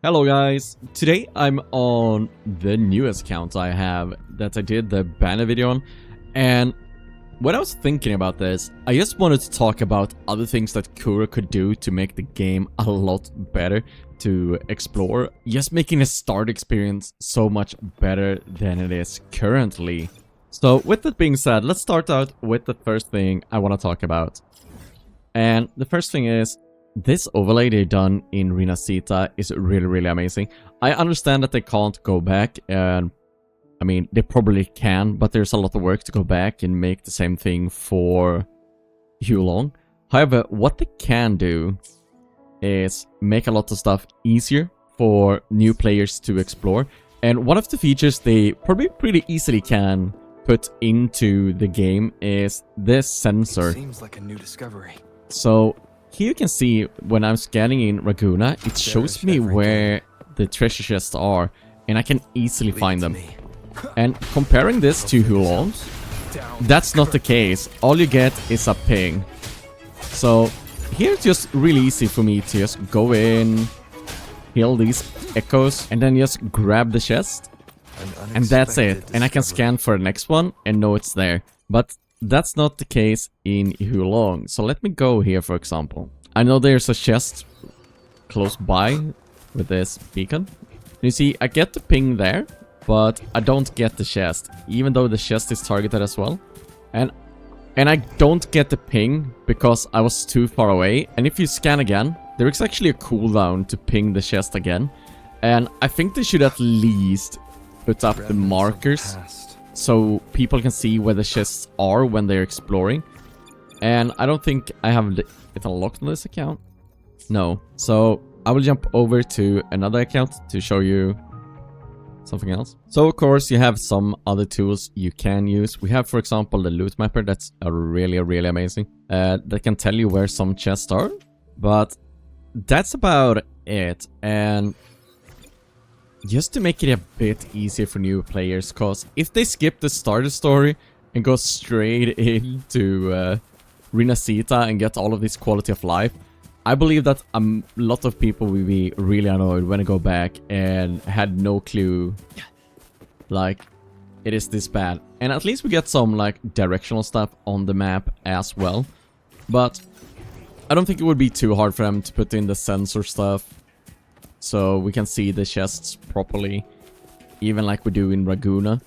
Hello guys, today I'm on the newest account I have that I did the banner video on, and when I was thinking about this, I just wanted to talk about other things that Kuro could do to make the game a lot better to explore, just making the start experience so much better than it is currently. So with that being said, let's start out with the first thing I want to talk about. And the first thing is, this overlay they've done in Rinascita is really amazing. I understand that they can't go back, and I mean, they probably can, but there's a lot of work to go back and make the same thing for Huanglong. However, what they can do is make a lot of stuff easier for new players to explore. And one of the features they probably pretty easily can put into the game is this sensor. Seems like a new discovery. So here you can see when I'm scanning in Raguna, it shows me where the treasure chests are, and I can easily find them. And comparing this to Huanglong, that's not the case. All you get is a ping. So here it's just really easy for me to just go in, kill these echoes, and then just grab the chest. And that's it. And I can scan for the next one and know it's there. But that's not the case in Huanglong. So let me go here, for example. I know there's a chest close by with this beacon. You see, I get the ping there, but I don't get the chest, even though the chest is targeted as well. And I don't get the ping because I was too far away. And if you scan again, there is actually a cooldown to ping the chest again. And I think they should at least put up the markers so people can see where the chests are when they're exploring. And I don't think I have it unlocked on this account. No. So I will jump over to another account to show you something else. So of course you have some other tools you can use. We have, for example, the loot mapper. That's really amazing. That can tell you where some chests are. But that's about it. And just to make it a bit easier for new players, because if they skip the starter story and go straight into Rinascita and get all of this quality of life, I believe that a lot of people will be really annoyed when they go back and had no clue like it is this bad. And at least we get some like directional stuff on the map as well. But I don't think it would be too hard for them to put in the sensor stuff so we can see the chests properly, even like we do in Raguna.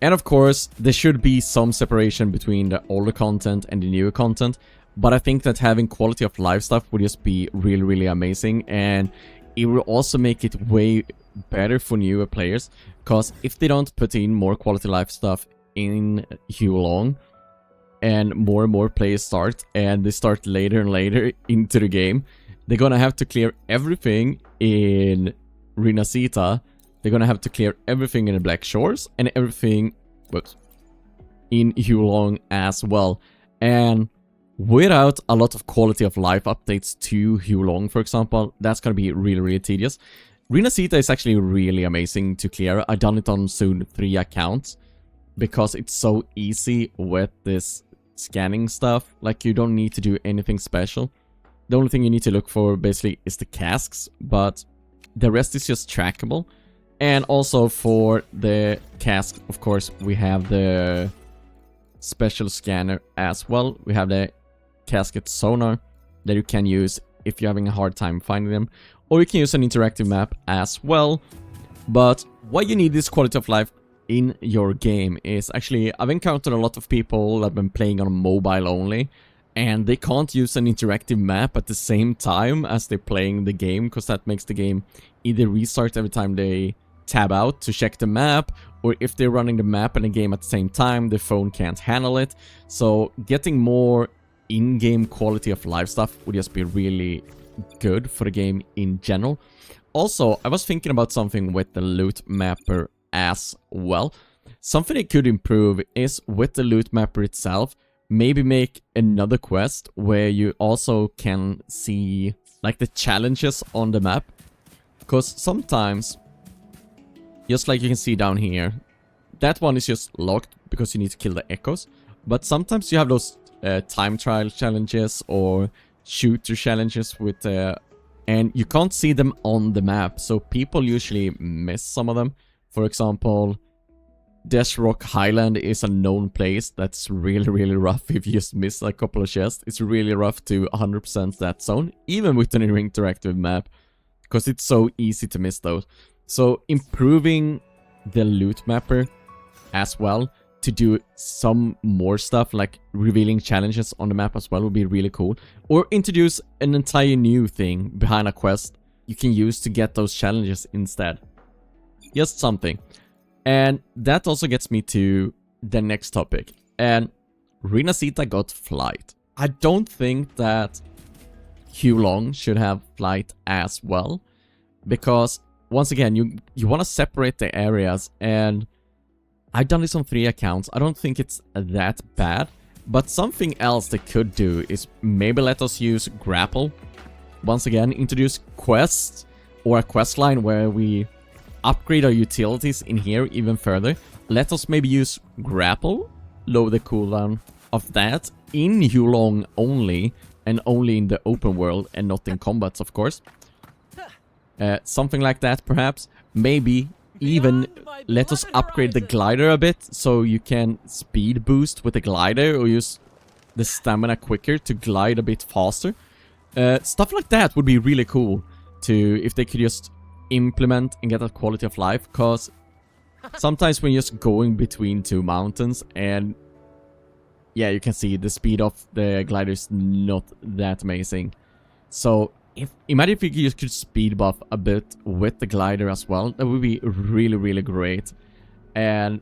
And of course, there should be some separation between the older content and the newer content. But I think that having quality of life stuff would just be really amazing. And it will also make it way better for newer players. Because if they don't put in more quality life stuff in Huanglong, and more players start, and they start later and later into the game, they're gonna have to clear everything in Rinascita. They're gonna have to clear everything in the Black Shores and everything, whoops, in Huanglong as well. And without a lot of quality of life updates to Huanglong, for example, that's gonna be really tedious. Rinascita is actually really amazing to clear. I've done it on soon 3 accounts because it's so easy with this scanning stuff. Like, you don't need to do anything special. The only thing you need to look for basically is the casks, but the rest is just trackable. And also for the cask, of course, we have the special scanner as well. We have the casket sonar that you can use if you're having a hard time finding them. Or you can use an interactive map as well. But why you need this quality of life in your game is actually, I've encountered a lot of people that have been playing on mobile only, and they can't use an interactive map at the same time as they're playing the game, because that makes the game either restart every time they tab out to check the map, or if they're running the map and the game at the same time, the phone can't handle it. So getting more in-game quality of life stuff would just be really good for the game in general. Also, I was thinking about something with the loot mapper as well. Something it could improve is with the loot mapper itself, maybe make another quest where you also can see like the challenges on the map. Because sometimes, just like you can see down here, that one is just locked because you need to kill the echoes. But sometimes you have those time trial challenges or shooter challenges with and you can't see them on the map, so people usually miss some of them. For example, Death Rock Highland is a known place that's really rough if you just miss a couple of chests. It's really rough to 100% that zone, even with an interactive map, because it's so easy to miss those. So improving the loot mapper as well to do some more stuff, like revealing challenges on the map as well, would be really cool. Or introduce an entire new thing behind a quest you can use to get those challenges instead. Just something. And that also gets me to the next topic. And Rinasita got flight. I don't think that Huanglong should have flight as well, because once again, you want to separate the areas, and I've done this on 3 accounts. I don't think it's that bad, but something else they could do is maybe let us use grapple. Once again, introduce quests or a quest line where we upgrade our utilities in here even further. Let us maybe use grapple, lower the cooldown of that in Huanglong only, and only in the open world and not in combats, of course. Something like that, perhaps. Maybe even let us upgrade the glider a bit, so you can speed boost with the glider or use the stamina quicker to glide a bit faster. Stuff like that would be really cool to, if they could just implement and get that quality of life, because sometimes when you're just going between 2 mountains, and yeah, you can see the speed of the glider is not that amazing. So imagine if you could speed buff a bit with the glider as well. That would be really great, and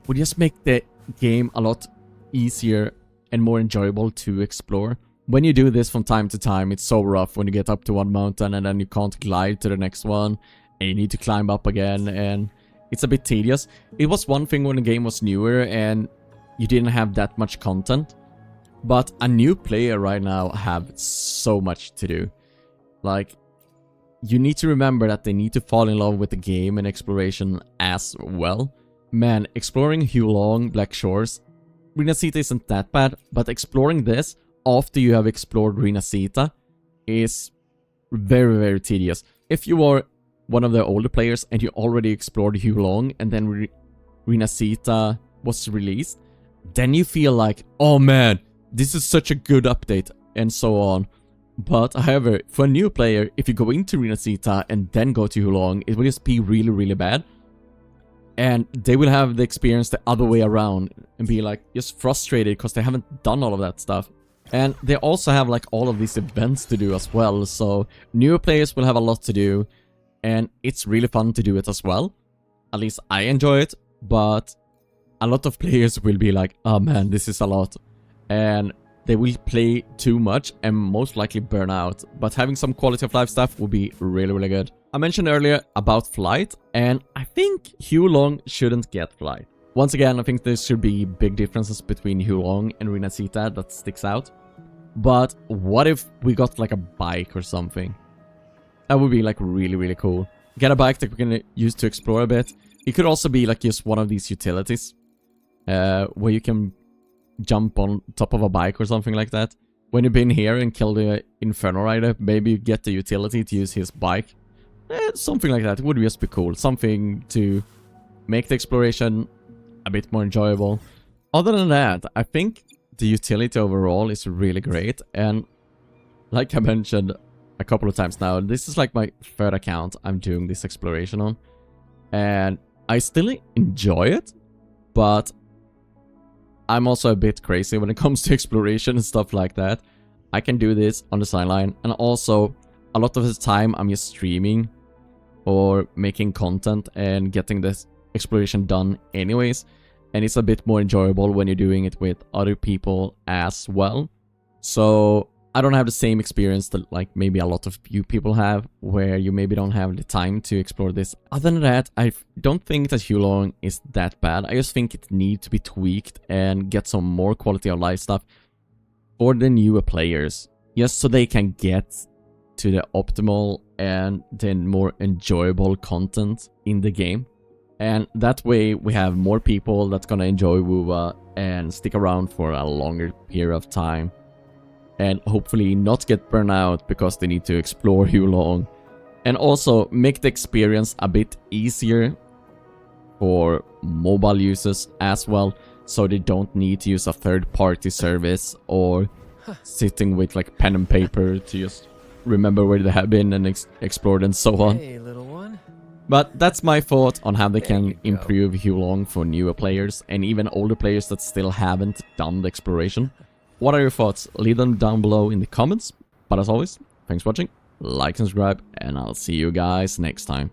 would just make the game a lot easier and more enjoyable to explore. When you do this from time to time, it's so rough when you get up to one mountain and then you can't glide to the next one, and you need to climb up again, and it's a bit tedious. It was one thing when the game was newer and you didn't have that much content, but a new player right now have so much to do. Like, you need to remember that they need to fall in love with the game and exploration as well. Man, exploring Huanglong, Black Shores, Rinasita isn't that bad, but exploring this after you have explored Rinasita is very tedious. If you are one of the older players and you already explored Huanglong and then Rinasita was released, then you feel like, oh man, this is such a good update, and so on. But however, for a new player, if you go into Rinasita and then go to Huanglong, it will just be really bad. And they will have the experience the other way around and be like just frustrated because they haven't done all of that stuff. And they also have like all of these events to do as well, so newer players will have a lot to do, and it's really fun to do it as well. At least I enjoy it, but a lot of players will be like, oh man, this is a lot, and they will play too much and most likely burn out. But having some quality of life stuff will be really good. I mentioned earlier about flight, and I think Huanglong shouldn't get flight. Once again, I think there should be big differences between Huanglong and Rinasita that sticks out. But what if we got like a bike or something? That would be like really cool. Get a bike that we can use to explore a bit. It could also be like just one of these utilities, where you can jump on top of a bike or something like that. When you've been here and killed the Inferno Rider, maybe you get the utility to use his bike. Something like that. It would just be cool. Something to make the exploration a bit more enjoyable. Other than that, I think the utility overall is really great, and like I mentioned a couple of times now, this is like my 3rd account I'm doing this exploration on, and I still enjoy it, but I'm also a bit crazy when it comes to exploration and stuff like that. I can do this on the sideline, and also a lot of the time I'm just streaming or making content and getting this exploration done anyways, and it's a bit more enjoyable when you're doing it with other people as well. So I don't have the same experience that like maybe a lot of you people have, where you maybe don't have the time to explore this. Other than that, I don't think that Huanglong is that bad. I just think it needs to be tweaked and get some more quality of life stuff for the newer players, just so they can get to the optimal and then more enjoyable content in the game. And that way we have more people that's gonna enjoy WoWA and stick around for a longer period of time. and hopefully not get burned out because they need to explore Huanglong. And also make the experience a bit easier for mobile users as well, so they don't need to use a third-party service or sitting with like pen and paper to just remember where they have been and explored and so on. Hey, little one. But that's my thought on how they can improve Huanglong for newer players and even older players that still haven't done the exploration. What are your thoughts? Leave them down below in the comments. But as always, thanks for watching, like and subscribe, and I'll see you guys next time.